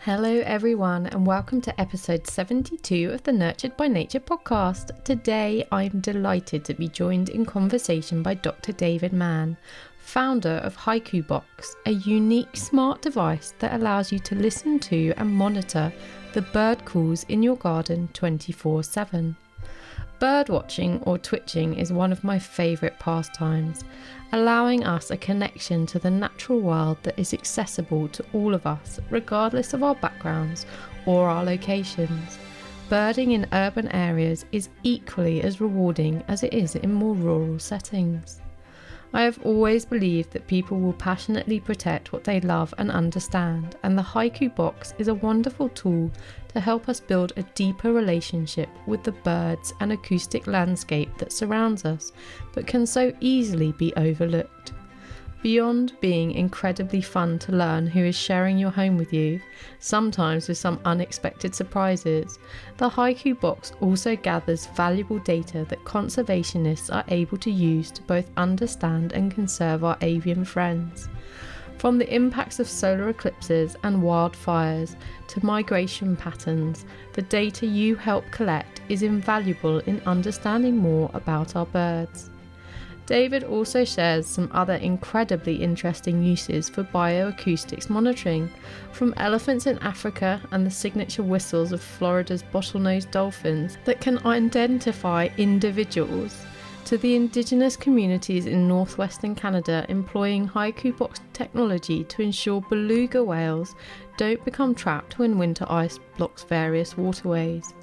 Hello, everyone, and welcome to episode 72 of the Nurtured by Nature podcast. Today, I'm delighted to be joined in conversation by Dr. David Mann, founder of HaikuBox, a unique smart device that allows you to listen to and monitor the bird calls in your garden 24/7. Birdwatching or twitching is one of my favourite pastimes, allowing us a connection to the natural world that is accessible to all of us, regardless of our backgrounds or our locations. Birding in urban areas is equally as rewarding as it is in more rural settings. I have always believed that people will passionately protect what they love and understand, and the HaikuBox is a wonderful tool to help us build a deeper relationship with the birds and acoustic landscape that surrounds us, but can so easily be overlooked. Beyond being incredibly fun to learn who is sharing your home with you, sometimes with some unexpected surprises, the HaikuBox also gathers valuable data that conservationists are able to use to both understand and conserve our avian friends. From the impacts of solar eclipses and wildfires to migration patterns, the data you help collect is invaluable in understanding more about our birds. David also shares some other incredibly interesting uses for bioacoustics monitoring, from elephants in Africa and the signature whistles of Florida's bottlenose dolphins that can identify individuals, to the indigenous communities in northwestern Canada employing HaikuBox technology to ensure beluga whales don't become trapped when winter ice blocks various waterways.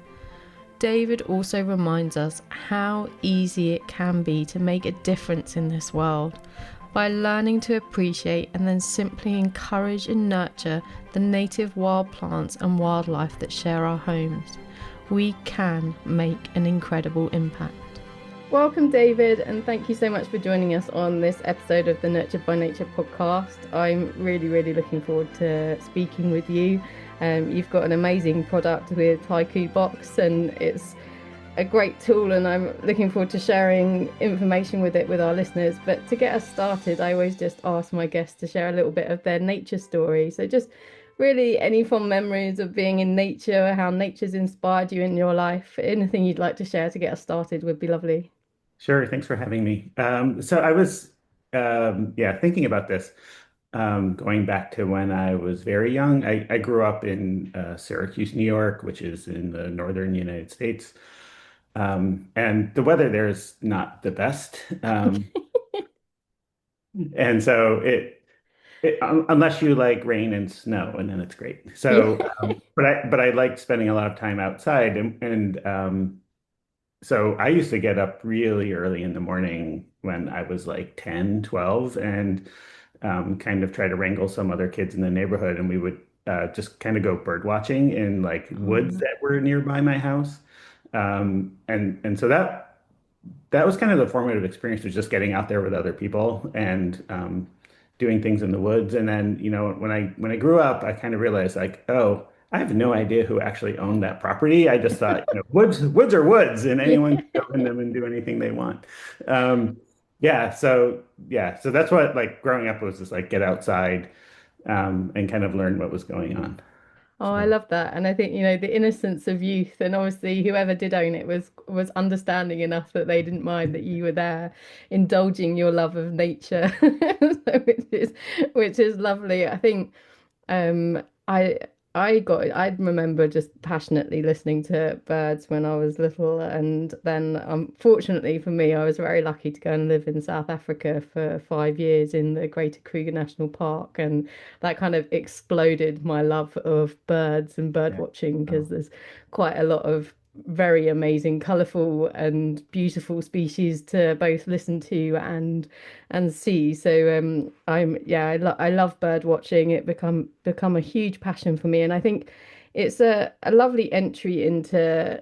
David also reminds us how easy it can be to make a difference in this world by learning to appreciate and then simply encourage and nurture the native wild plants and wildlife that share our homes. We can make an incredible impact. Welcome, David, and thank you so much for joining us on this episode of the Nurtured by Nature podcast. I'm really looking forward to speaking with you. You've got an amazing product with HaikuBox, and it's a great tool, and I'm looking forward to sharing information with it with our listeners. But to get us started, I always just ask my guests to share a little bit of their nature story. So just really any fond memories of being in nature, how nature's inspired you in your life, anything you'd like to share to get us started would be lovely. Sure, thanks for having me. So I was, thinking about this, going back to when I was very young. I grew up in Syracuse, New York, which is in the northern United States. And the weather there is not the best. And so unless you like rain and snow, and then it's great. So, Yeah. but I liked spending a lot of time outside, and so I used to get up really early in the morning when I was like 10, 12, and kind of try to wrangle some other kids in the neighborhood. And we would just kind of go bird watching in like woods Oh, that were nearby my house. And so that was kind of the formative experience, was just getting out there with other people and doing things in the woods. And then, when I grew up, I kind of realized like, oh, I have no idea who actually owned that property. I just thought, woods are woods, and yeah. anyone can go in them and do anything they want. Um, so that's what, like, growing up was just like get outside and kind of learn what was going on. Oh, I So love that. And I think, the innocence of youth, and obviously whoever did own it was understanding enough that they didn't mind that you were there indulging your love of nature. So which is lovely. I think I I remember just passionately listening to birds when I was little, and then fortunately for me, I was very lucky to go and live in South Africa for 5 years in the Greater Kruger National Park, and that kind of exploded my love of birds and bird yeah. watching because Oh, there's quite a lot of very amazing, colourful and beautiful species to both listen to and see. So I love bird watching. It become a huge passion for me, and I think it's a lovely entry into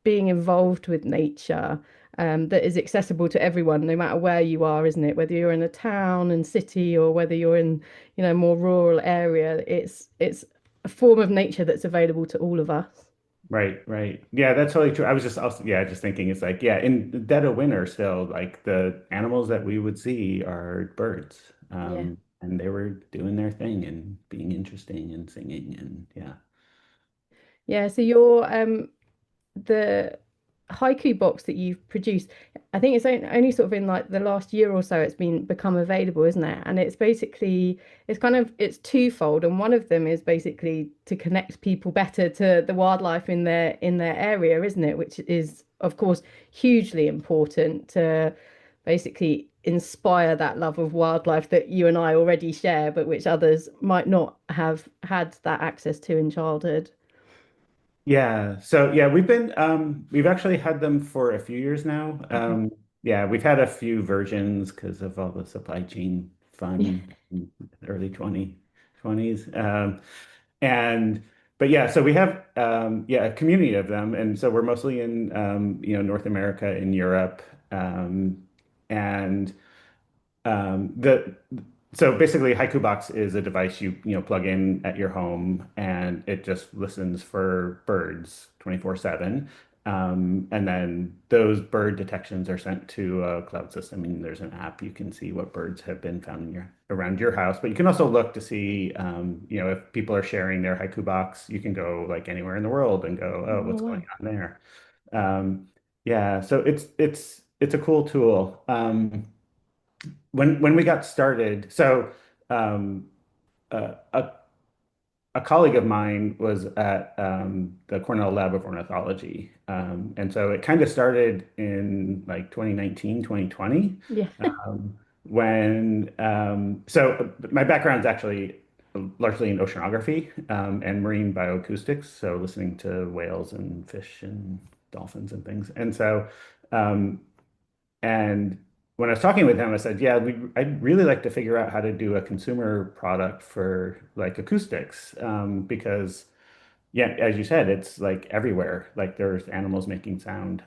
being involved with nature. That is accessible to everyone, no matter where you are, isn't it? Whether you're in a town and city or whether you're in, more rural area, it's a form of nature that's available to all of us. right. Yeah, that's totally true. I was just also, yeah, just thinking it's like, yeah, in the dead of winter still, like the animals that we would see are birds. Yeah. and they were doing their thing and being interesting and singing and yeah. Yeah, so your the haiku box that you've produced, I think it's only sort of in like the last year or so it's been become available, isn't it? And it's basically it's kind of it's twofold, and one of them is basically to connect people better to the wildlife in their area, isn't it? Which is of course hugely important to basically inspire that love of wildlife that you and I already share, but which others might not have had that access to in childhood. Yeah. So yeah, we've actually had them for a few years now. Yeah, we've had a few versions because of all the supply chain Yeah. fun in the early 2020s. And but yeah, so we have yeah, a community of them, and so we're mostly in North America and Europe. And the so basically, HaikuBox is a device you plug in at your home, and it just listens for birds 24/7. And then those bird detections are sent to a cloud system, and there's an app you can see what birds have been found in your around your house. But you can also look to see, if people are sharing their HaikuBox, you can go like anywhere in the world and go, oh, Oh, what's going wow. on there? Yeah, so it's a cool tool. When we got started, so um, a colleague of mine was at the Cornell Lab of Ornithology, and so it kind of started in like 2019, 2020, Yeah. when so my background is actually largely in oceanography and marine bioacoustics, so listening to whales and fish and dolphins and things, and so. Um, and when I was talking with him, I said, "Yeah, I'd really like to figure out how to do a consumer product for like acoustics, because yeah, as you said, it's like everywhere. Like there's animals making sound."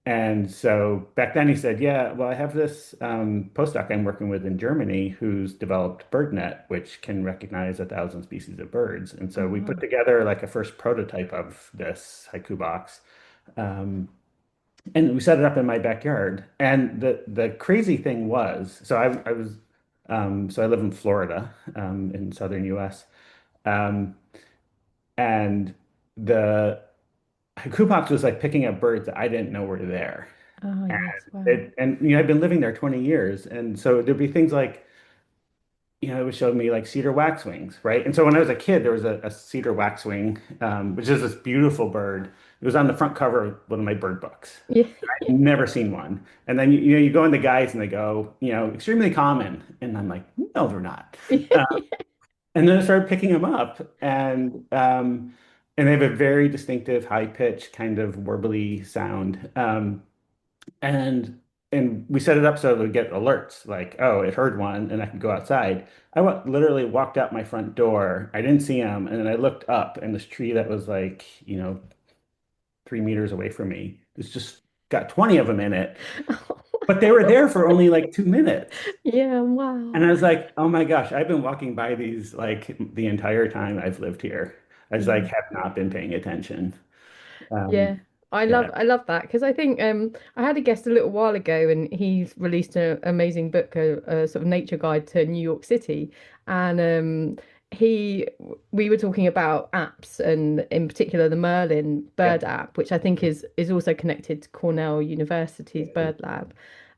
And so back then he said, "Yeah, well, I have this postdoc I'm working with in Germany who's developed BirdNet, which can recognize 1,000 species of birds." And Oh, so we put wow. together like a first prototype of this haiku box. Um, and we set it up in my backyard. And the crazy thing was, I was so I live in Florida, in southern US. Um, and the Coupons was like picking up birds that I didn't know were there. Oh, And yes. Wow. I've been living there 20 years. And so there'd be things like, it would show me like cedar waxwings, right? And so when I was a kid, there was a cedar waxwing, which is this beautiful bird. It was on the front cover of one of my bird books. Yeah. Never seen one. And then you go in the guides and they go, extremely common. And I'm like, no, they're not. Uh, Yeah. and then I started picking them up, and they have a very distinctive high pitch kind of warbly sound. And we set it up so it would get alerts like, oh, it heard one, and I could go outside. Literally walked out my front door. I didn't see him, and then I looked up, and this tree that was like, 3 meters away from me, it's just got 20 of them in it. But they were there for only like 2 minutes. Yeah. And Wow. I was like, oh my gosh, I've been walking by these like the entire time I've lived here. I just like Yeah. have not been paying attention. Yeah, Um, yeah. I love that because I think I had a guest a little while ago and he's released an amazing book, a sort of nature guide to New York City, and he we were talking about apps and in particular the Merlin bird Yep. app, which I think is also connected to Cornell University's Bird Lab,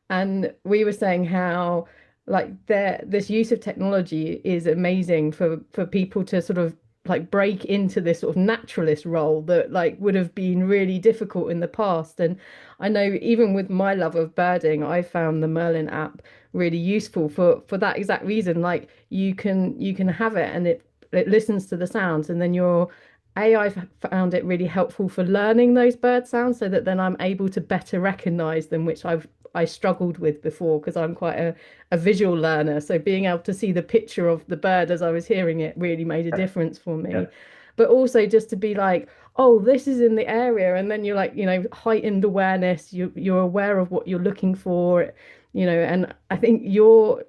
and we were saying how like this use of technology is amazing for people to sort of like break into this sort of naturalist role that like would have been really difficult in the past. And I know even with my love of birding, I found the Merlin app really useful for that exact reason. Like you can have it and it listens to the sounds, and then your AI found it really helpful for learning those bird sounds so that then I'm able to better recognize them, which I struggled with before because I'm quite a visual learner. So being able to see the picture of the bird as I was hearing it really made a difference for me. Yep. But also just to be like, oh, this is in the area, and then you're like, heightened awareness. You're aware of what you're looking for, and I think your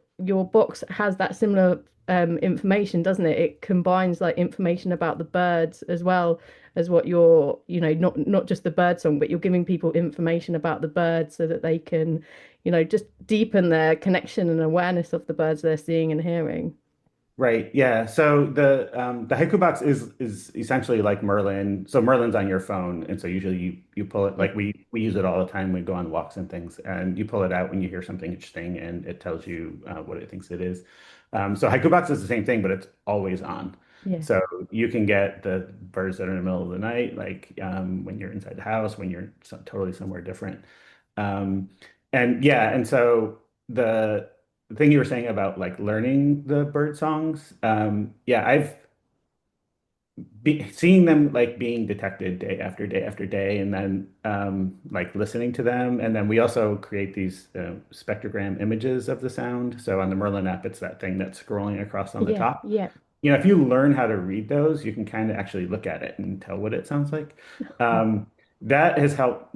box has that similar information, doesn't it? It combines like information about the birds as well as what you're, not just the bird song, but you're giving people information about the birds so that they can, just deepen their connection and awareness of the birds they're seeing and hearing. Right. Yeah. So the Haiku box is essentially like Merlin. So Merlin's on your phone, and so usually you pull it, Yeah. like we use it all the time. We go on walks and things, and you pull it out when you hear something interesting, and it tells you what it thinks it is. So Haiku box is the same thing, but it's always on. Yeah. So you can get the birds that are in the middle of the night, like when you're inside the house, when you're totally somewhere different. Um, and yeah, and so the thing you were saying about like learning the bird songs, yeah, I've be seeing them like being detected day after day after day, and then like listening to them, and then we also create these spectrogram images of the sound. So on the Merlin app, it's that thing that's scrolling across on the Yeah. top. Yeah. If you learn how to read those, you can kind of actually look at it and tell what it sounds like. Um, that has helped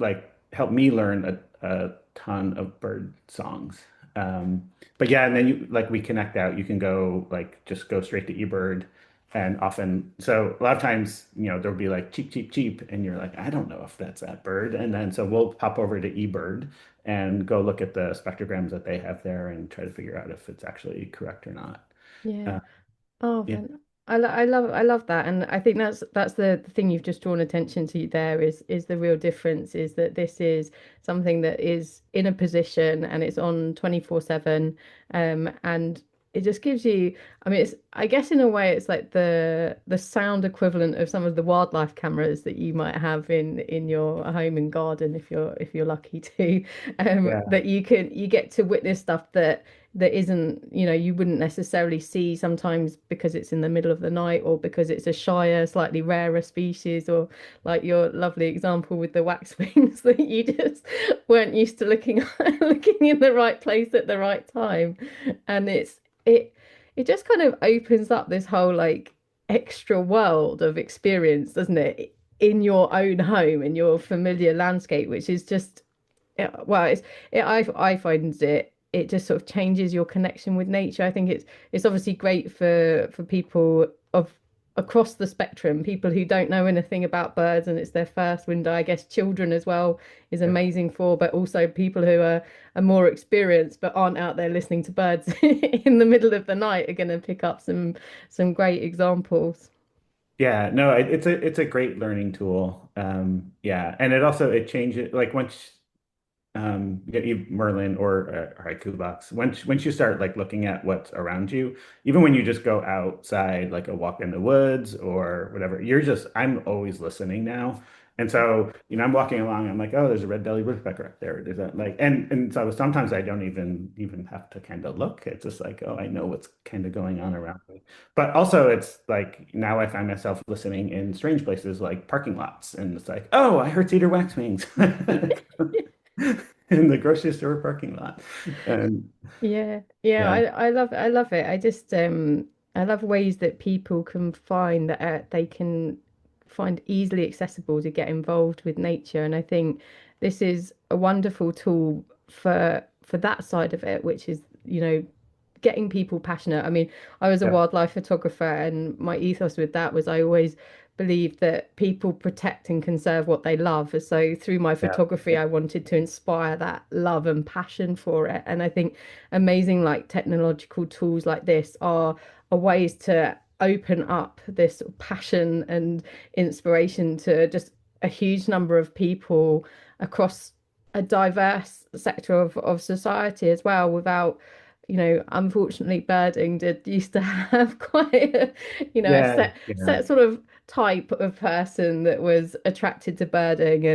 me learn a ton of bird songs. But yeah, and then you like we connect out. You can go like just go straight to eBird, and often so a lot of times there'll be like cheep cheep cheep, and you're like I don't know if that's that bird, and then so we'll pop over to eBird and go look at the spectrograms that they have there and try to figure out if it's actually correct or not. Yeah. Uh, Oh, yeah. I love that, and I think that's the thing you've just drawn attention to there is the real difference is that this is something that is in a position and it's on 24/7, and it just gives you. I mean, it's I guess in a way it's like the sound equivalent of some of the wildlife cameras that you might have in your home and garden if you're lucky to, Yeah. that you get to witness stuff that isn't, you wouldn't necessarily see sometimes because it's in the middle of the night or because it's a shyer, slightly rarer species, or like your lovely example with the waxwings that you just weren't used to looking looking in the right place at the right time. And it just kind of opens up this whole like extra world of experience, doesn't it? In your own home, in your familiar landscape, which is just well, I find it just sort of changes your connection with nature. I think it's obviously great for people of across the spectrum, people who don't know anything about birds and it's their first window. I guess children as well is Yeah. amazing for, but also people who are more experienced but aren't out there listening to birds in the middle of the night are going to pick up some great examples. Yeah, no, it's a great learning tool. Yeah, and it changes like once Merlin or HaikuBox. Once you start like looking at what's around you, even when you just go outside, like a walk in the woods or whatever, I'm always listening now. And so, I'm walking along, I'm like, oh, there's a red-bellied woodpecker up there. There's that like, and so sometimes I don't even have to kind of look. It's just like, oh, I know what's kind of going on around me. But also, it's like now I find myself listening in strange places like parking lots, and it's like, oh, I heard cedar waxwings. In the grocery store parking lot. And Yeah, yeah, yeah, I love it. I love ways that people can find that they can find easily accessible to get involved with nature, and I think this is a wonderful tool for that side of it, which is, getting people passionate. I mean, I was a yeah, wildlife photographer, and my ethos with that was I always believed that people protect and conserve what they love. So through my yeah, photography, I wanted to inspire that love and passion for it. And I think amazing like technological tools like this are ways to open up this passion and inspiration to just a huge number of people across a diverse sector of society as well without, unfortunately, birding did used to have quite a, a yeah, set sort of type of person that was attracted to birding,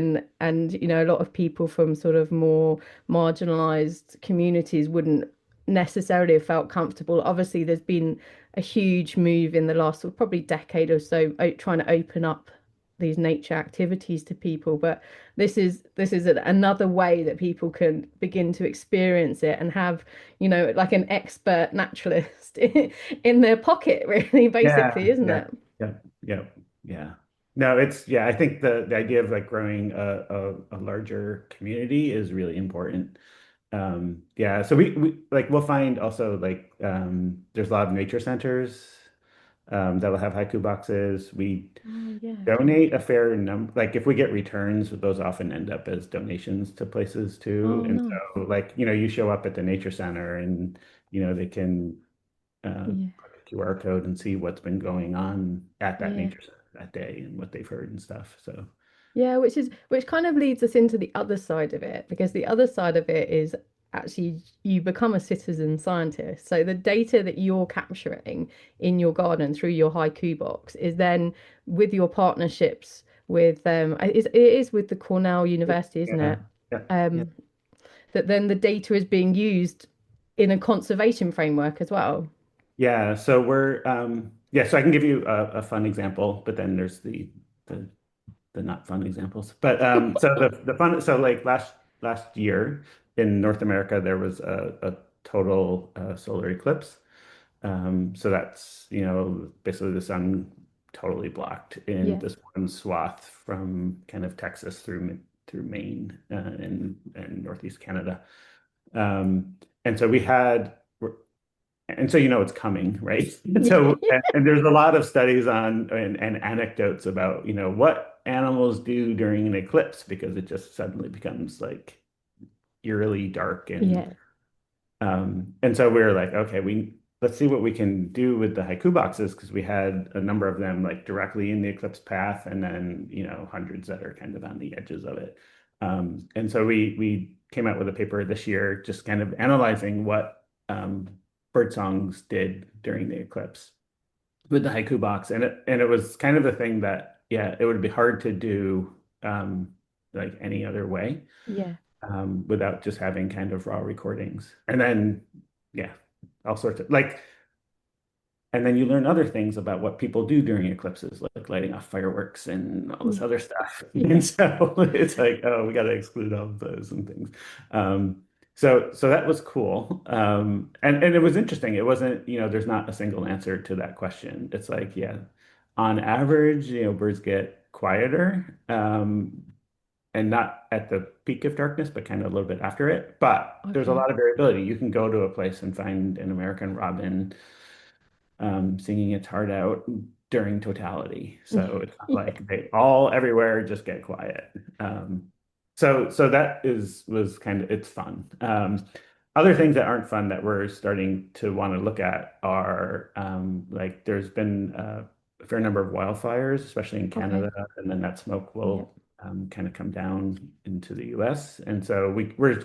and a lot of people from sort of more marginalized communities wouldn't necessarily have felt comfortable. Obviously, there's been a huge move in the last sort of probably decade or so trying to open up these nature activities to people, but this is another way that people can begin to experience it and have, like an expert naturalist in their pocket, really, yeah, basically, isn't yeah, it? yeah, yeah, yeah. No, yeah, I think the idea of like growing a larger community is really important. Yeah, so we like we'll find also like there's a lot of nature centers that will have haiku boxes. We Oh, yeah. donate a fair number. Like if we get returns, those often end up as donations to places too. Oh, And nice. so like, you show up at the nature center and they can Yeah. click a QR code and see what's been going on at that Yeah. nature center that day and what they've heard and stuff. So Yeah, which kind of leads us into the other side of it, because the other side of it is actually you become a citizen scientist. So the data that you're capturing in your garden through your haiku box is then with your partnerships with it is with the Cornell University, isn't yeah, it? yeah, yeah. Um, that then the data is being used in a conservation framework as well. Yeah, so we're yeah, so I can give you a fun example, but then there's the the not fun examples. But so the fun so like last year in North America there was a total solar eclipse. So that's basically the sun totally blocked in Yeah. this one swath from kind of Texas through Maine and Northeast Canada. And so we had and so it's coming, right? And Yeah. so and there's a lot of studies on and anecdotes about what animals do during an eclipse because it just suddenly becomes like eerily dark Yeah. and so we were like, okay, let's see what we can do with the haiku boxes because we had a number of them like directly in the eclipse path and then hundreds that are kind of on the edges of it. And so we came out with a paper this year just kind of analyzing what bird songs did during the eclipse with the haiku box, and it was kind of a thing that yeah, it would be hard to do like any other way Yeah. without just having kind of raw recordings. And then, yeah, all sorts of like, and then you learn other things about what people do during eclipses, like lighting off fireworks and all this Yeah. other stuff. And Yeah. so it's like, oh, we got to exclude all of those and things. So that was cool. And it was interesting. It wasn't, there's not a single answer to that question. It's like, yeah, on average, birds get quieter. And not at the peak of darkness, but kind of a little bit after it. But there's a Okay. lot of variability. You can go to a place and find an American robin singing its heart out during totality. So it's not Yeah. like they all everywhere just get quiet. So that was kind of it's fun. Other things that aren't fun that we're starting to want to look at are like there's been a fair number of wildfires, especially in Okay. Canada, and then that smoke Yeah. will kind of come down into the US. And so we're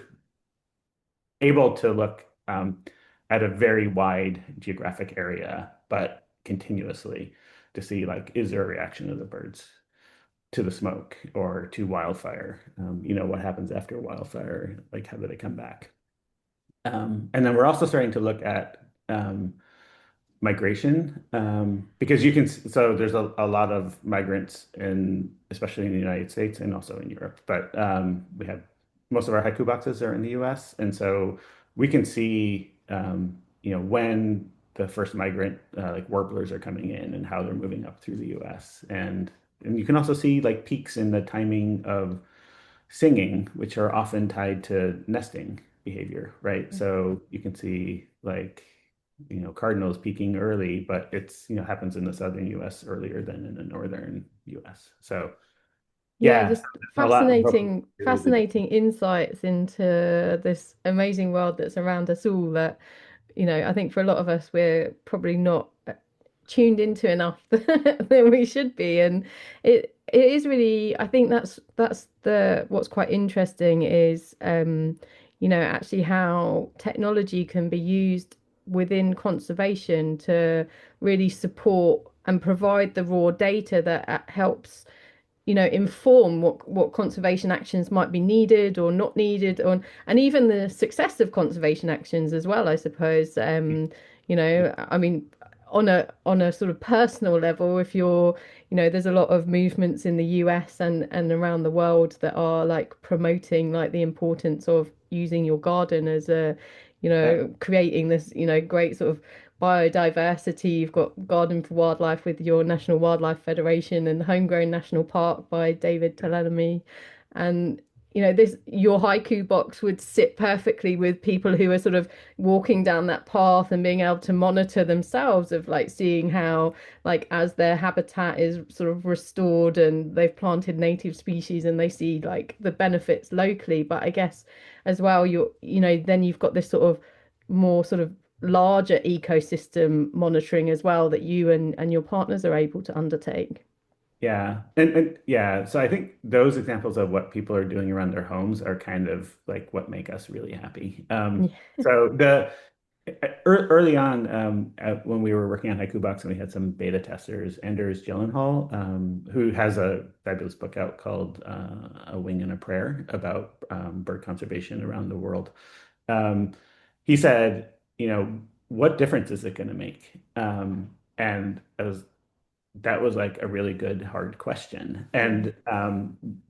able to look at a very wide geographic area, but continuously to see like, is there a reaction of the birds to the smoke or to wildfire? What happens after wildfire? Like, how do they come back? And then we're also starting to look at migration because so there's a lot of migrants especially in the United States and also in Europe, but we have most of our haiku boxes are in the US, and so we can see when the first migrant like warblers are coming in and how they're moving up through the US, and you can also see like peaks in the timing of singing, which are often tied to nesting behavior, right? So you can see like, cardinals peaking early, but it's, happens in the southern US earlier than in the northern US. So Yeah, yeah, just so a lot of what we do. fascinating insights into this amazing world that's around us all that, I think for a lot of us, we're probably not tuned into enough than we should be. And it is really, I think that's the what's quite interesting is actually how technology can be used within conservation to really support and provide the raw data that helps inform what conservation actions might be needed or not needed on, and even the success of conservation actions as well, I suppose. I mean, on a sort of personal level, if you're, there's a lot of movements in the US and around the world that are like promoting like the importance of using your garden as a, Yeah. creating this, great sort of biodiversity. You've got Garden for Wildlife with your National Wildlife Federation and Homegrown National Park by David Talanomy. And, this your haiku box would sit perfectly with people who are sort of walking down that path and being able to monitor themselves of like seeing how like as their habitat is sort of restored and they've planted native species and they see like the benefits locally. But I guess as well then you've got this sort of more sort of larger ecosystem monitoring as well that you and your partners are able to undertake. Yeah. And yeah, so I think those examples of what people are doing around their homes are kind of like what make us really happy. So early on, when we were working on HaikuBox and we had some beta testers, Anders Gyllenhaal, who has a fabulous book out called A Wing and a Prayer about bird conservation around the world. Um, he said, what difference is it going to make? And that was like a really good hard question. Yeah. And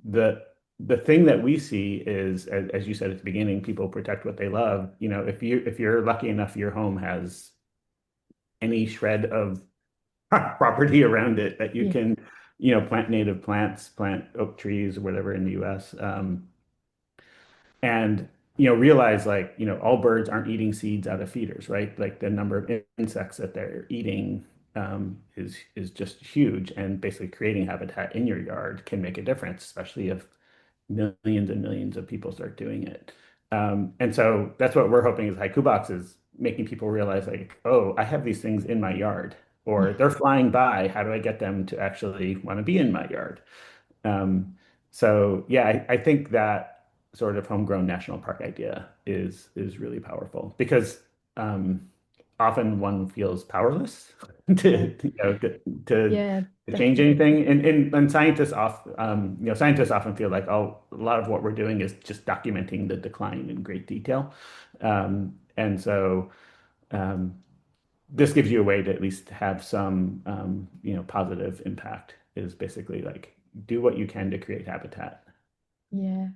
the thing that we see is, as you said at the beginning, people protect what they love. If you're lucky enough, your home has any shred of property around it that you Yeah. can, plant native plants, plant oak trees or whatever in the U.S. And realize like all birds aren't eating seeds out of feeders, right? Like the number of insects that they're eating is just huge, and basically creating habitat in your yard can make a difference, especially if millions and millions of people start doing it. And so that's what we're hoping is HaikuBox is making people realize like, oh, I have these things in my yard, or Yeah. they're flying by. How do I get them to actually want to be in my yard? Um, so yeah, I think that sort of homegrown national park idea is really powerful because um, often one feels powerless Yeah. to Yeah, change definitely. anything, and scientists often feel like, oh, a lot of what we're doing is just documenting the decline in great detail, and so um, this gives you a way to at least have some positive impact. Is basically like do what you can to create habitat. Yeah.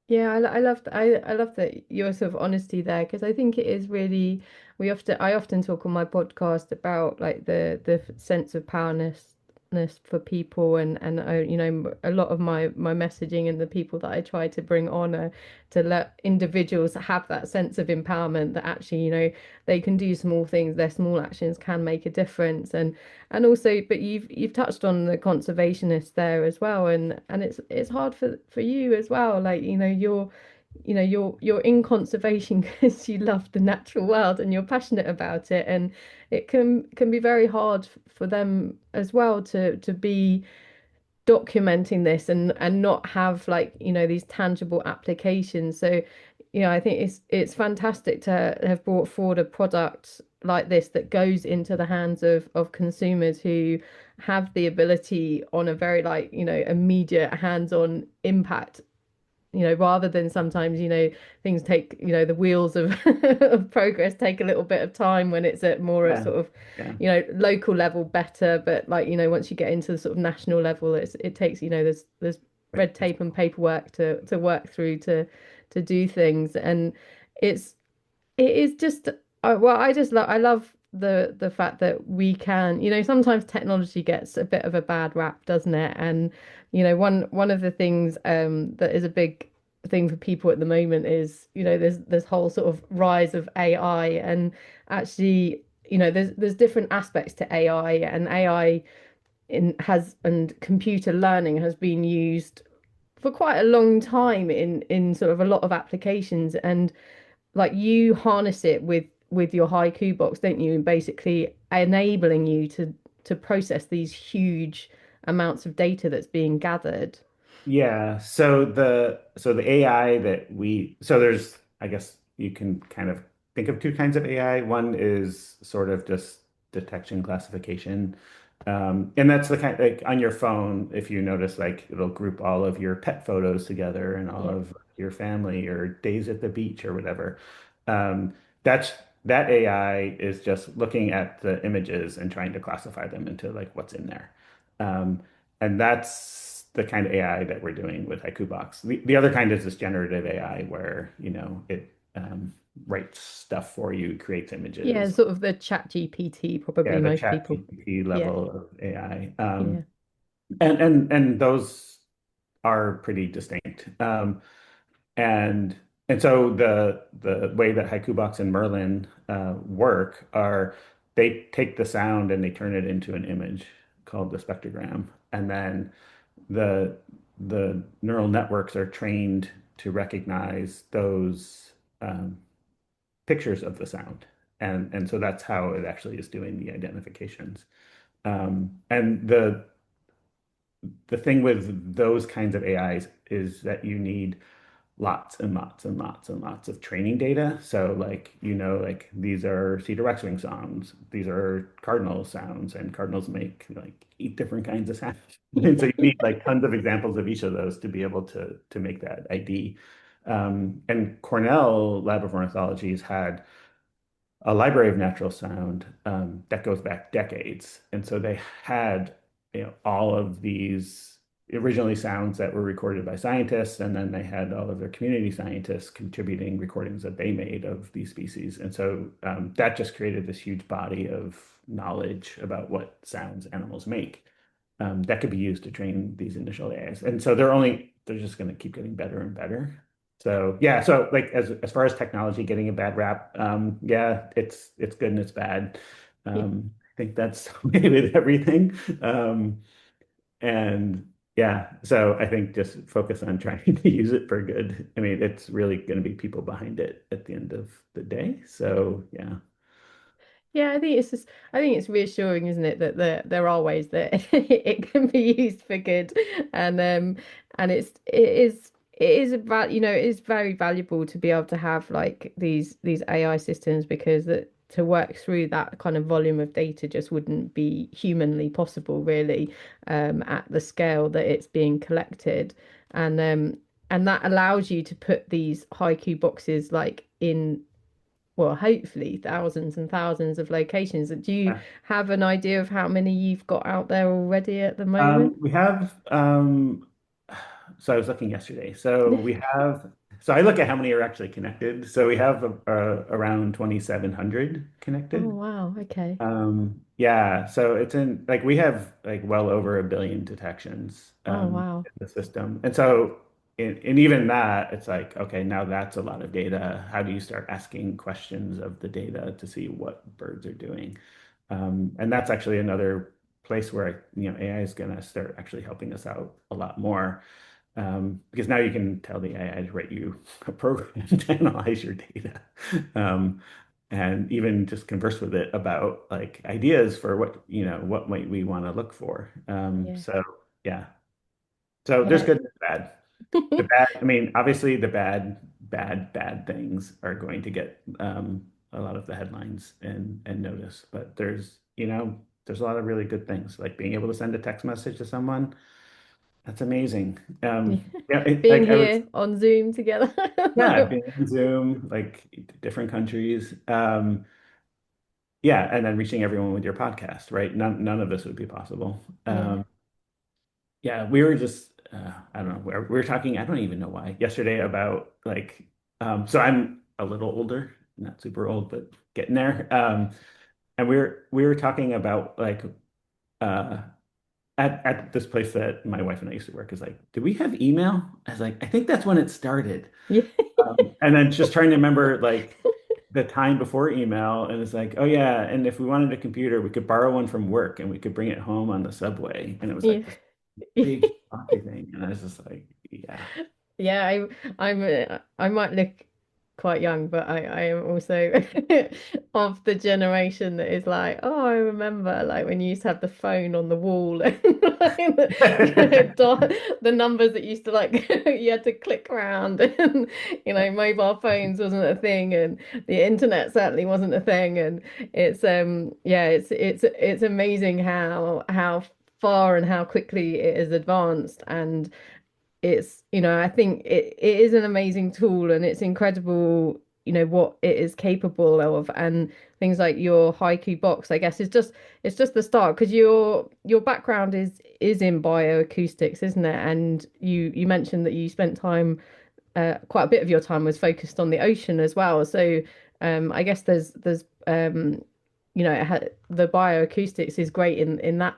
Yeah, I love I love that your sort of honesty there because I think it is really I often talk on my podcast about like the sense of powerlessness for people and a lot of my messaging and the people that I try to bring on are to let individuals have that sense of empowerment that actually they can do small things, their small actions can make a difference and also but you've touched on the conservationists there as well and it's hard for you as well like you're in conservation because you love the natural world and you're passionate about it and it can be very hard for them as well to be documenting this and not have like these tangible applications. So I think it's fantastic to have brought forward a product like this that goes into the hands of consumers who have the ability on a very like immediate hands-on impact, rather than sometimes, things take, the wheels of, of progress take a little bit of time when it's at more at Yeah, sort of, yeah, local level better. But like, once you get into the sort of national level, it takes, there's right. red tape and paperwork to work through to do things. And it's it is just well, I love the fact that we can, sometimes technology gets a bit of a bad rap, doesn't it? And one of the things that is a big thing for people at the moment is, there's this whole sort of rise of AI and actually, there's different aspects to AI and AI and computer learning has been used for quite a long time in sort of a lot of applications and like you harness it with your haiku box, don't you? And basically enabling you to process these huge amounts of data that's being gathered. Yeah. So the AI that there's, I guess you can kind of think of two kinds of AI. One is sort of just detection classification. And that's the kind like on your phone, if you notice, like it'll group all of your pet photos together and all Yeah. of your family or days at the beach or whatever. Um, that's that AI is just looking at the images and trying to classify them into like what's in there. Um, and that's the kind of AI that we're doing with HaikuBox. The other kind is this generative AI where, it writes stuff for you, creates Yeah, images. sort of the chat GPT, Yeah, probably the most chat people. GPT Yeah. level of AI. Yeah. And those. are pretty distinct. And and so the way that HaikuBox and Merlin work are they take the sound and they turn it into an image called the spectrogram, and then the the neural networks are trained to recognize those pictures of the sound, and so that's how it actually is doing the identifications. And the thing with those kinds of AIs is that you need lots and lots and lots and lots of training data. So like, like these are cedar waxwing sounds, these are cardinal sounds, and cardinals make like 8 different kinds of sounds. And so you need like tons of examples of each of those to be able to make that ID. And Cornell Lab of Ornithology has had a library of natural sound that goes back decades. And so they had, all of these originally sounds that were recorded by scientists, and then they had all of their community scientists contributing recordings that they made of these species. And so that just created this huge body of knowledge about what sounds animals make that could be used to train these initial AIs. And so they're just going to keep getting better and better. So yeah, so like as far as technology getting a bad rap, yeah, it's good and it's bad. I think that's the way with everything. And yeah, so I think just focus on trying to use it for good. I mean, it's really going to be people behind it at the end of the day. So yeah. Yeah, I think it's reassuring, isn't it, that there are ways that it can be used for good, and and it is about it is very valuable to be able to have like these AI systems, because that to work through that kind of volume of data just wouldn't be humanly possible, really, at the scale that it's being collected, and that allows you to put these haiku boxes like in, well, hopefully thousands and thousands of locations. Do you have an idea of how many you've got out there already at the moment? We have, so I was looking yesterday. So I look at how many are actually connected. So we have around 2,700 Oh, connected. wow. Okay. Yeah, so it's in like we have like well over 1 billion detections Oh, in wow. the system. And so in even that, it's like, okay, now that's a lot of data. How do you start asking questions of the data to see what birds are doing? And that's actually another place where AI is going to start actually helping us out a lot more. Because now you can tell the AI to write you a program to analyze your data. Um, and even just converse with it about like ideas for what might we want to look for. Yeah. So yeah. So there's Yeah. good and bad. The bad, I mean, obviously the bad things are going to get a lot of the headlines and notice, but there's a lot of really good things, like being able to send a text message to someone. That's amazing. Yeah. Yeah, Being like I was, here on Zoom together. yeah, being on Zoom, like different countries. Yeah, and then reaching everyone with your podcast, right? None of this would be possible. Yeah. Yeah, we were just I don't know, we were talking, I don't even know why, yesterday about like so I'm a little older, not super old, but getting there. And we were talking about like uh at this place that my wife and I used to work is like, did we have email? I was like, I think that's when it started. Yeah. And then just trying to remember like the time before email, and it's like, oh yeah, and if we wanted a computer, we could borrow one from work and we could bring it home on the subway. And it was Yeah. like this big floppy thing. And I was just like, yeah. Yeah, I might look quite young, but I am also of the generation that is like, oh, I remember like when you used to have the phone on the wall and like, the numbers that used to like you had to click around, and mobile phones wasn't a thing, and the internet certainly wasn't a thing, and it's yeah, it's amazing how far and how quickly it has advanced, and it's I think it is an amazing tool, and it's incredible what it is capable of, and things like your haiku box, I guess, is just it's just the start, because your background is in bioacoustics, isn't it? And you mentioned that you spent time, quite a bit of your time was focused on the ocean as well, so I guess there's the bioacoustics is great in that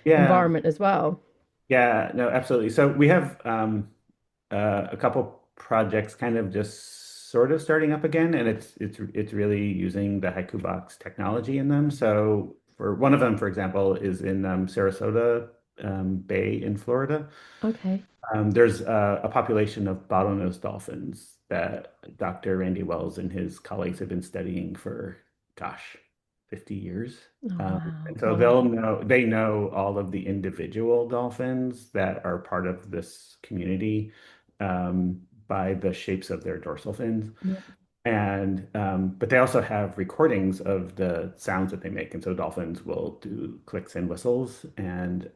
Yeah. environment as well. Yeah, no, absolutely. So we have a couple projects kind of just sort of starting up again, and it's really using the HaikuBox technology in them. So for one of them, for example, is in Sarasota Bay in Florida. Okay. There's a population of bottlenose dolphins that Dr. Randy Wells and his colleagues have been studying for, gosh, 50 years. Oh, wow. And so Wow. they know all of the individual dolphins that are part of this community by the shapes of their dorsal fins. Yeah. And but they also have recordings of the sounds that they make. And so dolphins will do clicks and whistles. And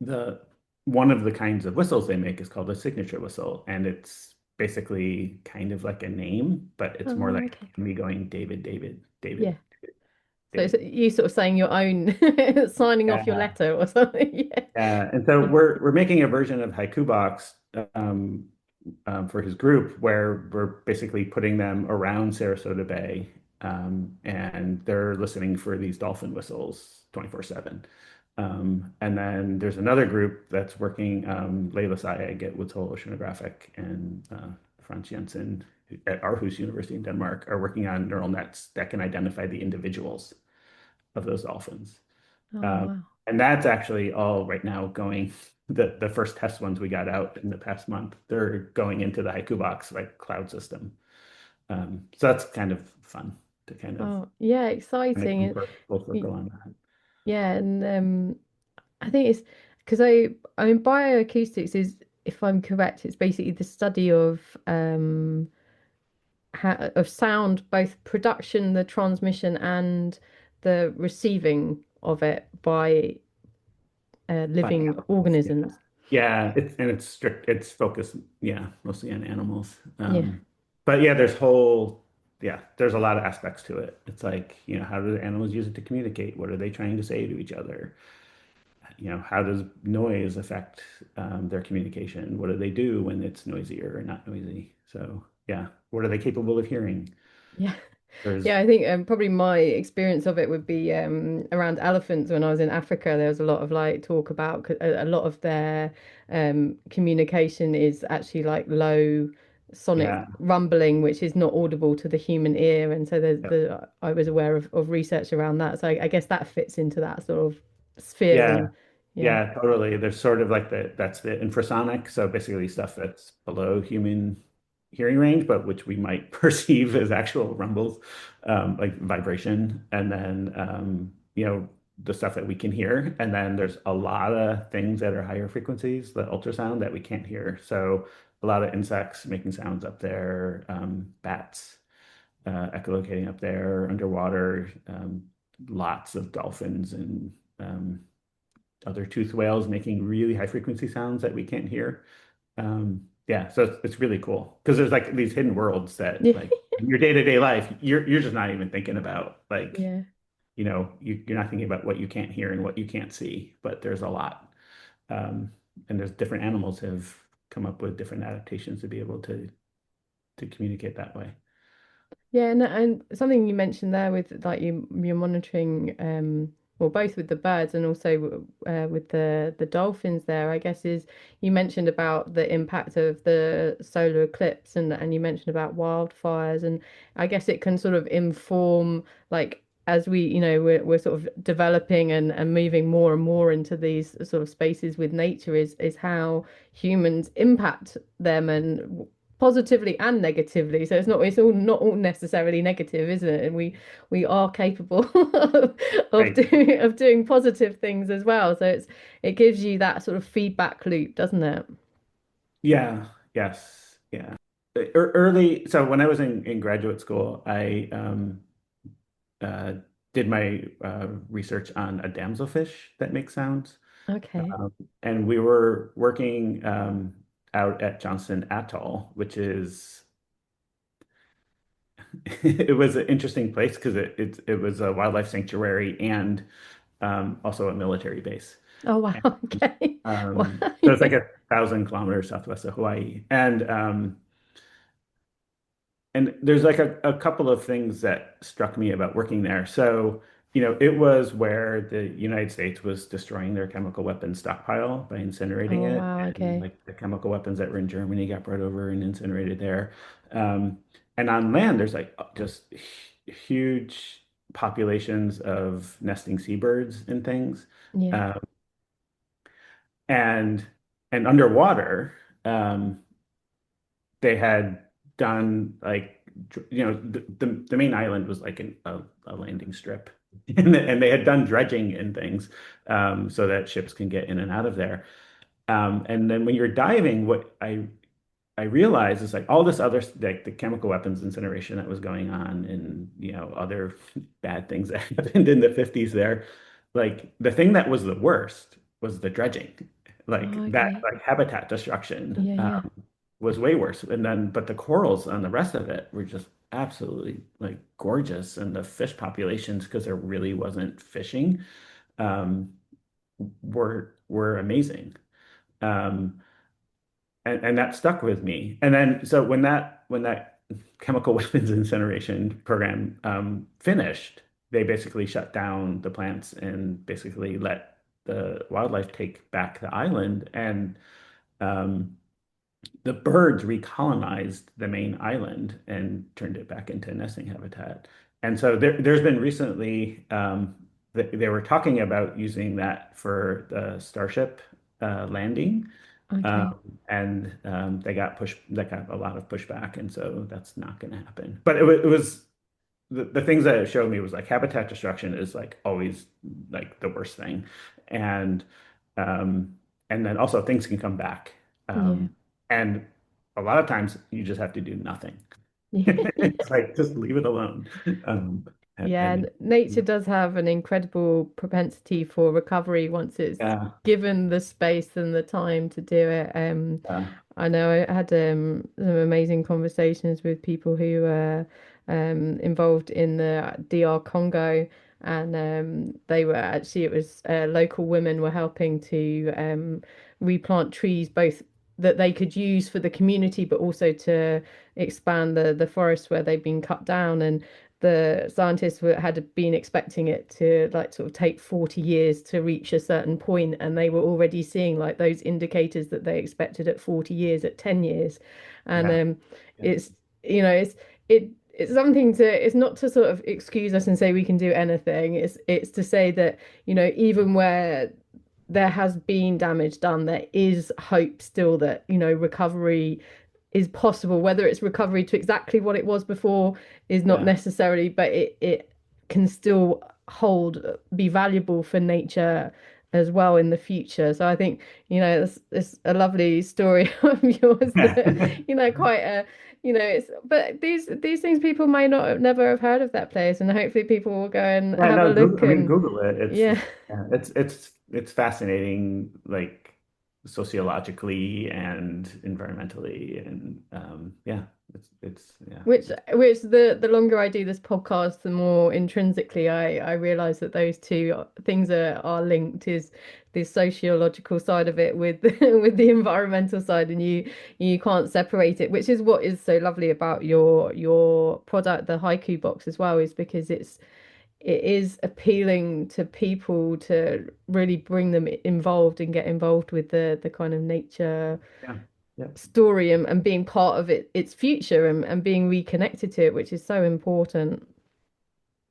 the one of the kinds of whistles they make is called a signature whistle, and it's basically kind of like a name, but it's more Oh, like okay. me going David, David, Yeah. David, So it's David. you sort of saying your own, signing off your Yeah, letter or something. Yeah. yeah. And so we're making a version of HaikuBox for his group where we're basically putting them around Sarasota Bay, and they're listening for these dolphin whistles 24/7. And then there's another group that's working, Layla Sayeg at Woods Hole Oceanographic and Frans Jensen at Aarhus University in Denmark are working on neural nets that can identify the individuals of those dolphins. Oh, Um, wow. and that's actually all right now going. The first test ones we got out in the past month, they're going into the HaikuBox like cloud system. So that's kind of fun to Oh, yeah, kind of exciting. come And full circle on that. yeah, and I think it's because I mean bioacoustics is, if I'm correct, it's basically the study of of sound, both production, the transmission, and the receiving of it by By living animals, yeah. organisms. Yeah, it's strict, it's focused, yeah, mostly on animals. Yeah, But yeah, there's a lot of aspects to it. It's like, how do the animals use it to communicate? What are they trying to say to each other? How does noise affect their communication? What do they do when it's noisy or not noisy? So yeah, what are they capable of hearing? yeah. There's Yeah, I think probably my experience of it would be around elephants. When I was in Africa, there was a lot of like talk about a lot of their communication is actually like low sonic yeah, rumbling, which is not audible to the human ear. And so yeah, I was aware of research around that. So I guess that fits into that sort of sphere. yeah. And yeah, Yeah, totally. There's sort of like that's the infrasonic. So basically stuff that's below human hearing range, but which we might perceive as actual rumbles, like vibration. And then, the stuff that we can hear. And then there's a lot of things that are higher frequencies, the ultrasound that we can't hear. So a lot of insects making sounds up there, bats, echolocating up there, underwater, lots of dolphins and, other toothed whales making really high frequency sounds that we can't hear. Yeah, so it's really cool because there's like these hidden worlds that yeah, like in your day-to-day life, you're just not even thinking about like, yeah. you're not thinking about what you can't hear and what you can't see, but there's a lot. Um, and there's different animals have come up with different adaptations to be able to communicate that way. Yeah, and something you mentioned there with like you're monitoring well both with the birds and also with the dolphins there, I guess is you mentioned about the impact of the solar eclipse and you mentioned about wildfires, and I guess it can sort of inform like as we're sort of developing and moving more and more into these sort of spaces with nature is how humans impact them and positively and negatively. So it's all not all necessarily negative, isn't it? And we are capable Right. of doing positive things as well. So it gives you that sort of feedback loop, doesn't it? Yeah. Yes. Yeah. Early, so when I was in graduate school, I uh, did my research on a damselfish that makes sounds. Okay. Um, and we were working out at Johnston Atoll, which is it was an interesting place because it was a wildlife sanctuary and also a military base. Oh wow. Okay. Wow. So it's like 1,000 kilometers southwest of Hawaii, and there's like a couple of things that struck me about working there. So it was where the United States was destroying their chemical weapons stockpile by incinerating Oh, it, wow. and Okay. like the chemical weapons that were in Germany got brought over and incinerated there. Um, and on land, there's like just huge populations of nesting seabirds and things. Yeah. Um, and and underwater, um, they had done like the main island was like a landing strip, and they had done dredging and things, so that ships can get in and out of there. And then when you're diving, what I realized is like all this other like the chemical weapons incineration that was going on, and other bad things that happened in the 50s there. Like the thing that was the worst was the dredging, like Oh, that okay. like habitat destruction. Yeah, yeah. Was way worse. And then, but the corals on the rest of it were just absolutely like gorgeous. And the fish populations, because there really wasn't fishing, um, were amazing. Um, and that stuck with me. And then, so when that chemical weapons incineration program finished, they basically shut down the plants and basically let the wildlife take back the island. And um, the birds recolonized the main island and turned it back into nesting habitat. And so there's been recently, they were talking about using that for the Starship landing. Okay. That got a lot of pushback, and so that's not going to happen. But it was the things that it showed me was like habitat destruction is like always like the worst thing, and um, and then also things can come back, Yeah. and a lot of times you just have to do nothing. Yeah. It's like just leave it alone, um, Yeah, and nature does have an incredible propensity for recovery once it's yeah, given the space and the time to do it. yeah, I know I had some amazing conversations with people who were involved in the DR Congo, and they were actually, it was local women were helping to replant trees, both that they could use for the community, but also to expand the forests where they've been cut down. And the scientists had been expecting it to like sort of take 40 years to reach a certain point, and they were already seeing like those indicators that they expected at 40 years, at 10 years. And yeah, yeah, it's it's something to, it's not to sort of excuse us and say we can do anything. It's to say that, even where there has been damage done, there is hope still that, recovery is possible. Whether it's recovery to exactly what it was before is not yeah. necessarily, but it can still be valuable for nature as well in the future. So I think, it's a lovely story of yours that, Yeah. quite a, it's, but these things people may not have never have heard of that place, and hopefully people will go and Yeah, have a no, look. And Google it. yeah. It's fascinating, like sociologically and environmentally, and yeah, it's yeah, Which the longer I do this podcast, the more intrinsically I realize that those two things are linked, is the sociological side of it with with the environmental side, and you can't separate it, which is what is so lovely about your product, the HaikuBox, as well, is because it is appealing to people to really bring them involved and get involved with the kind of nature yeah, yeah. story, and being part of its future, and being reconnected to it, which is so important.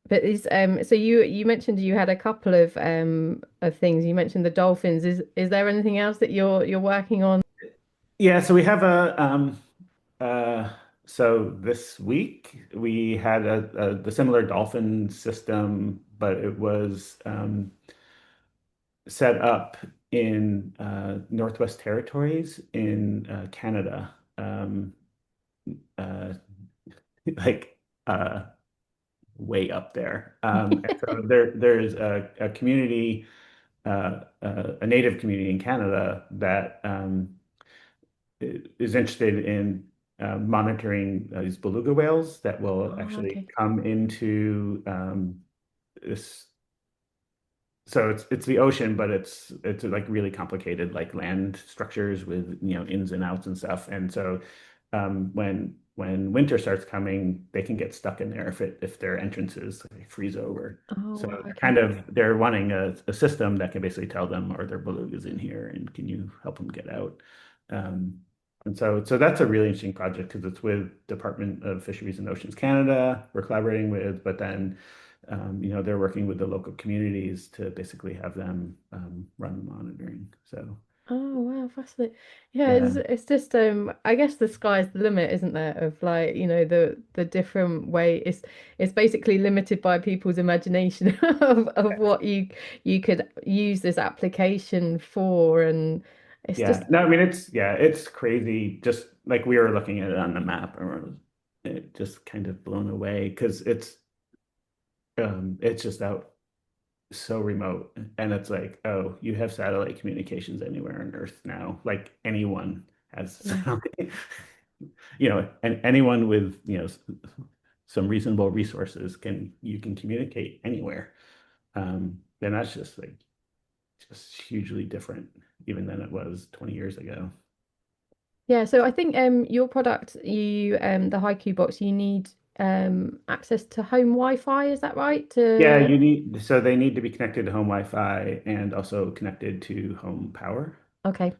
But is so you mentioned you had a couple of things. You mentioned the dolphins. Is there anything else that you're working on? Yeah, so we have uh so this week we had the similar dolphin system, but it was set up in Northwest Territories in Canada. Uh, like uh, way up there. And so there's a community, a native community in Canada that is interested in monitoring these beluga whales that will Oh, actually okay. come into this. So it's the ocean, but it's like really complicated like land structures with ins and outs and stuff. And so when when winter starts coming, they can get stuck in there if their entrances freeze over. Oh, So wow, they're okay. they're wanting a system that can basically tell them, are there belugas in here, and can you help them get out? Um, and so that's a really interesting project because it's with Department of Fisheries and Oceans Canada we're collaborating with, but then they're working with the local communities to basically have them run the monitoring. So Oh wow, fascinating. Yeah, yeah, it's just I guess the sky's the limit, isn't there? Of like, the different way it's basically limited by people's imagination of what you could use this application for, and it's yeah. just No, I mean it's crazy. Just like we were looking at it on the map, and it just kind of blown away because it's just out so remote, and it's like, oh, you have satellite communications anywhere on Earth now. Like anyone has yeah. satellite, and anyone with some reasonable resources can communicate anywhere. And that's just hugely different even than it was 20 years ago. Yeah, so I think your product, the HiQ box, you need access to home Wi-Fi, is that right? Yeah, To so they need to be connected to home Wi-Fi and also connected to home power. Okay.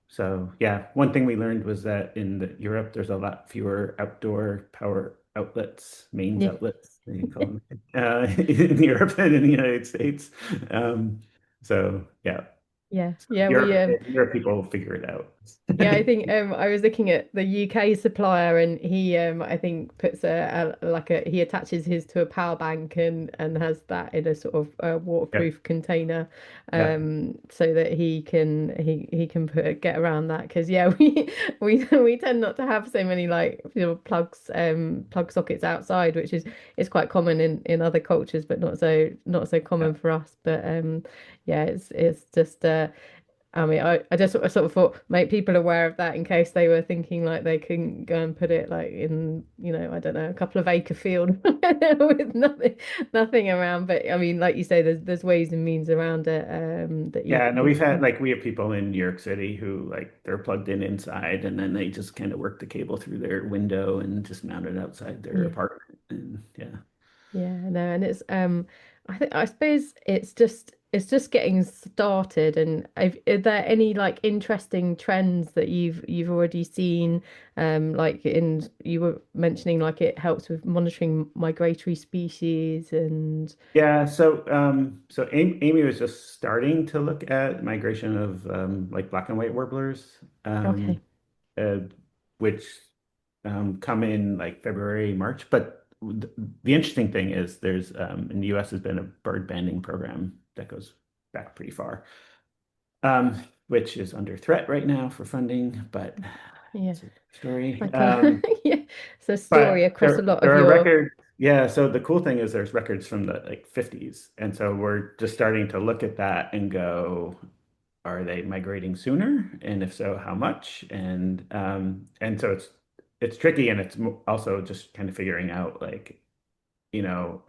So yeah, one thing we learned was that in Europe, there's a lot fewer outdoor power outlets, mains Yeah. outlets, they call them, in Europe than in the United States. Um, so yeah, Yeah. Yeah, we Europe people figure it out. yeah, I think I was looking at the UK supplier, and he I think puts he attaches his to a power bank, and has that in a sort of Yeah, waterproof container, yeah, so that he can get around that, because yeah, we tend not to have so many, like, plug sockets outside, which is quite common in other cultures, but not so yeah. common for us. But yeah, it's just I mean, I just sort of thought, make people aware of that in case they were thinking like they can go and put it like in, I don't know, a couple of acre field with nothing around. But I mean, like you say, there's ways and means around it, that Yeah, no, you can. we have people in New York City who like they're plugged in inside and then they just kind of work the cable through their window and just mount it outside their Yeah. apartment. And yeah. Yeah, no, and I suppose it's just getting started. And are there any like interesting trends that you've already seen? Like, you were mentioning, like, it helps with monitoring migratory species, and Yeah, so Amy was just starting to look at migration of like black and white warblers, okay, uh, which come in like February, March. But the interesting thing is there's in the US has been a bird banding program that goes back pretty far, which is under threat right now for funding, but yeah, it's a story. I can yeah, it's a story But across a lot there of are your records. Yeah, so the cool thing is there's records from the like 50s. And so we're just starting to look at that and go, are they migrating sooner? And if so, how much? And so it's tricky, and it's also just kind of figuring out like,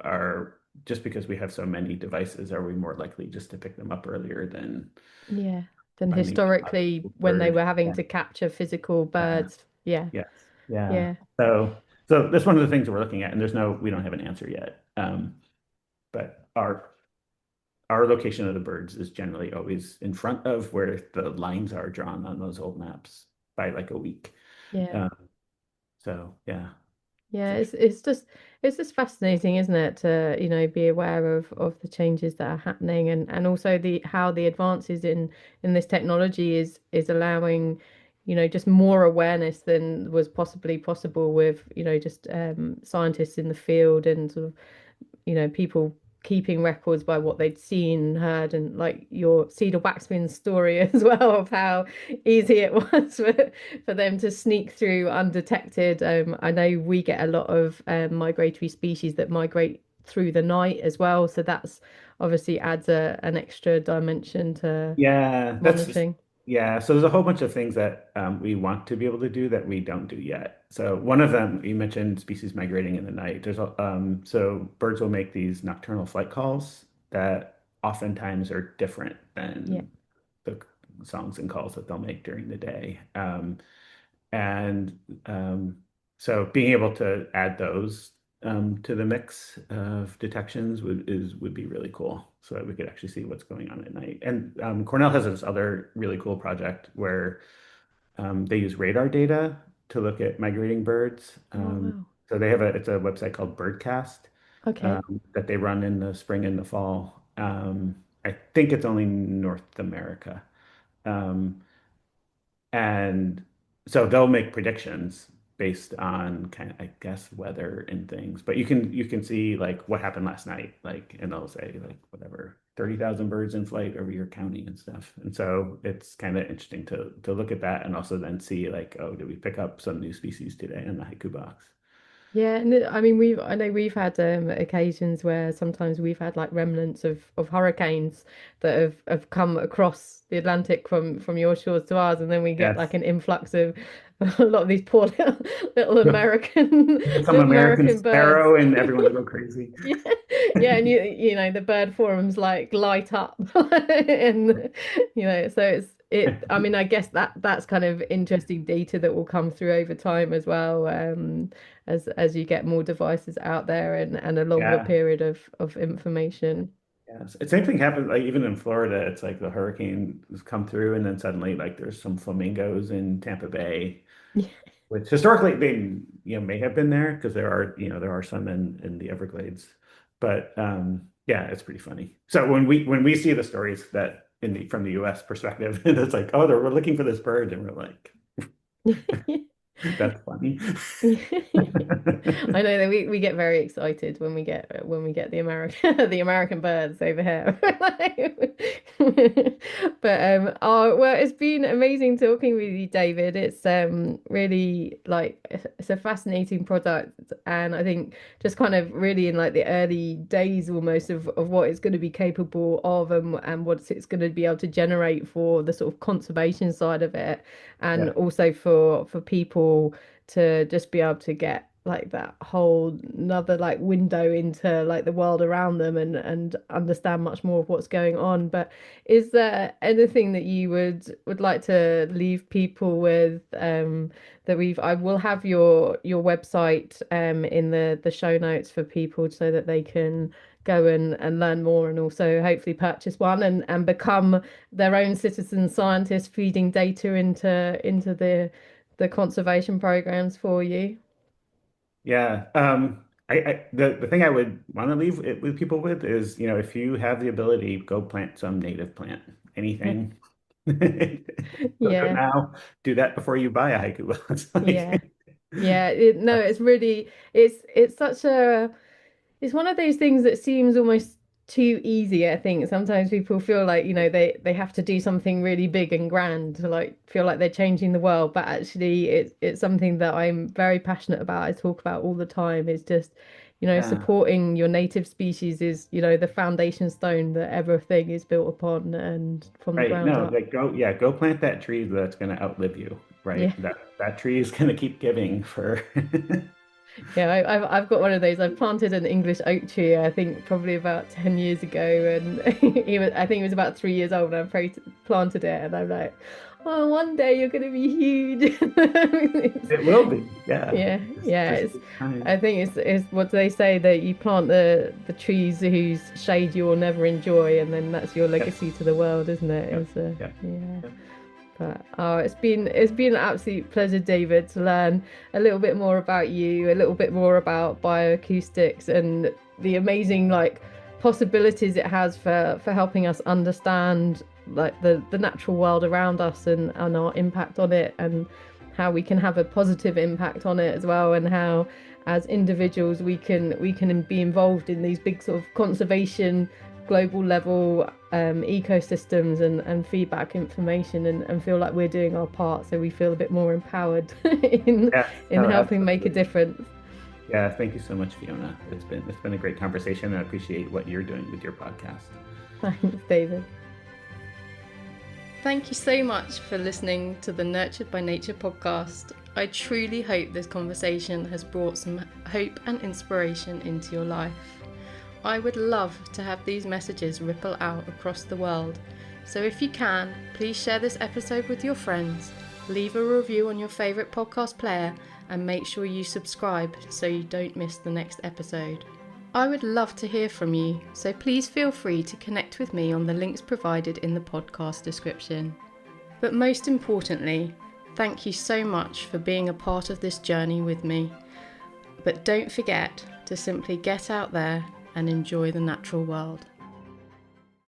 are just because we have so many devices, are we more likely just to pick them up earlier than yeah, than finding a historically when they bird? were having Yeah. to capture physical birds. Yeah, Yes. Yeah. yeah, So that's one of the things we're looking at, and we don't have an answer yet. But our location of the birds is generally always in front of where the lines are drawn on those old maps by like a week. yeah. Um, so yeah, it's Yeah, it's interesting. it's just fascinating, isn't it, to, be aware of the changes that are happening, and also the how the advances in this technology is allowing, just more awareness than was possibly possible with, just scientists in the field, and sort of, people keeping records by what they'd seen and heard, and like your cedar waxwing story as well, of how easy it was for them to sneak through undetected. I know we get a lot of migratory species that migrate through the night as well, so that's obviously adds an extra dimension to Yeah, monitoring. yeah. So there's a whole bunch of things that we want to be able to do that we don't do yet. So one of them, you mentioned species migrating in the night. So birds will make these nocturnal flight calls that oftentimes are different Yeah, than the songs and calls that they'll make during the day. And So being able to add those to the mix of detections would be really cool, so that we could actually see what's going on at night. And Cornell has this other really cool project where they use radar data to look at migrating birds. Oh, wow. So they have it's a website called Birdcast Okay. that they run in the spring and the fall. I think it's only North America. Um, and so they'll make predictions based on kind of, I guess, weather and things. But you can see like what happened last night, like, and they'll say like whatever, 30,000 birds in flight over your county and stuff. And so it's kind of interesting to look at that and also then see like, oh, did we pick up some new species today in the HaikuBox? Yeah, and I mean I know we've had occasions where sometimes we've had like remnants of hurricanes that have come across the Atlantic from your shores to ours, and then we get Yes. like an influx of a lot of these poor little American Some little American American birds. sparrow and everyone's go crazy. Yeah, yeah, and you know the bird forums like light up, and so I mean, I guess that's kind of interesting data that will come through over time as well, as you get more devices out there and a longer Yeah. period of information. Yes. It's same thing happened like even in Florida. It's like the hurricane has come through and then suddenly like there's some flamingos in Tampa Bay, which historically they may have been there because there are some in the Everglades. But yeah, it's pretty funny. So when we see the stories that from the US perspective, and it's like, oh, we're looking for this bird, and we're like, that's funny. I know that we get very excited when we get the American the American birds over here. But oh well, it's been amazing talking with you, David. It's really like it's a fascinating product, and I think just kind of really in like the early days almost of what it's going to be capable of, and what it's going to be able to generate for the sort of conservation side of it, and Yeah. also for people to just be able to get like that whole another like window into like the world around them and understand much more of what's going on. But is there anything that you would like to leave people with, that I will have your website in the show notes for people so that they can go and learn more, and also hopefully purchase one and become their own citizen scientists, feeding data into the conservation programs for you. Yeah. The thing I would want to leave it with people with is, if you have the ability, go plant some native plant, anything. Do it Yeah, now. Do that before you buy a haiku box. yeah, Like, yeah. No, it's really it's such a it's one of those things that seems almost too easy. I think sometimes people feel like, they have to do something really big and grand to like feel like they're changing the world, but actually it's something that I'm very passionate about. I talk about all the time. It's just, yeah. supporting your native species is, the foundation stone that everything is built upon and from the Right. ground No, up. like go plant that tree that's going to outlive you, right? Yeah. That tree is going to keep giving for Yeah, I've got one of those. I planted an English oak tree, I think probably about 10 years ago, and I think he was about 3 years old, and planted it, and I'm like, oh, one day you're gonna be huge. it will be. Yeah. Yeah, Just yeah. just take time. I think it's what do they say, that you plant the trees whose shade you will never enjoy, and then that's your Yes. legacy to the world, isn't it? Yep. It's Yep. yeah. Yep. But oh, it's been an absolute pleasure, David, to learn a little bit more about you, a little bit more about bioacoustics and the amazing like possibilities it has for helping us understand like the natural world around us and our impact on it, and how we can have a positive impact on it as well, and how as individuals we can be involved in these big sort of conservation global level ecosystems and feedback information, and feel like we're doing our part, so we feel a bit more empowered in Yes. in No, helping make a absolutely. difference. Yeah, thank you so much, Fiona. It's been a great conversation, and I appreciate what you're doing with your podcast. Thanks, David. Thank you so much for listening to the Nurtured by Nature podcast. I truly hope this conversation has brought some hope and inspiration into your life. I would love to have these messages ripple out across the world. So if you can, please share this episode with your friends, leave a review on your favourite podcast player, and make sure you subscribe so you don't miss the next episode. I would love to hear from you, so please feel free to connect with me on the links provided in the podcast description. But most importantly, thank you so much for being a part of this journey with me. But don't forget to simply get out there and enjoy the natural world.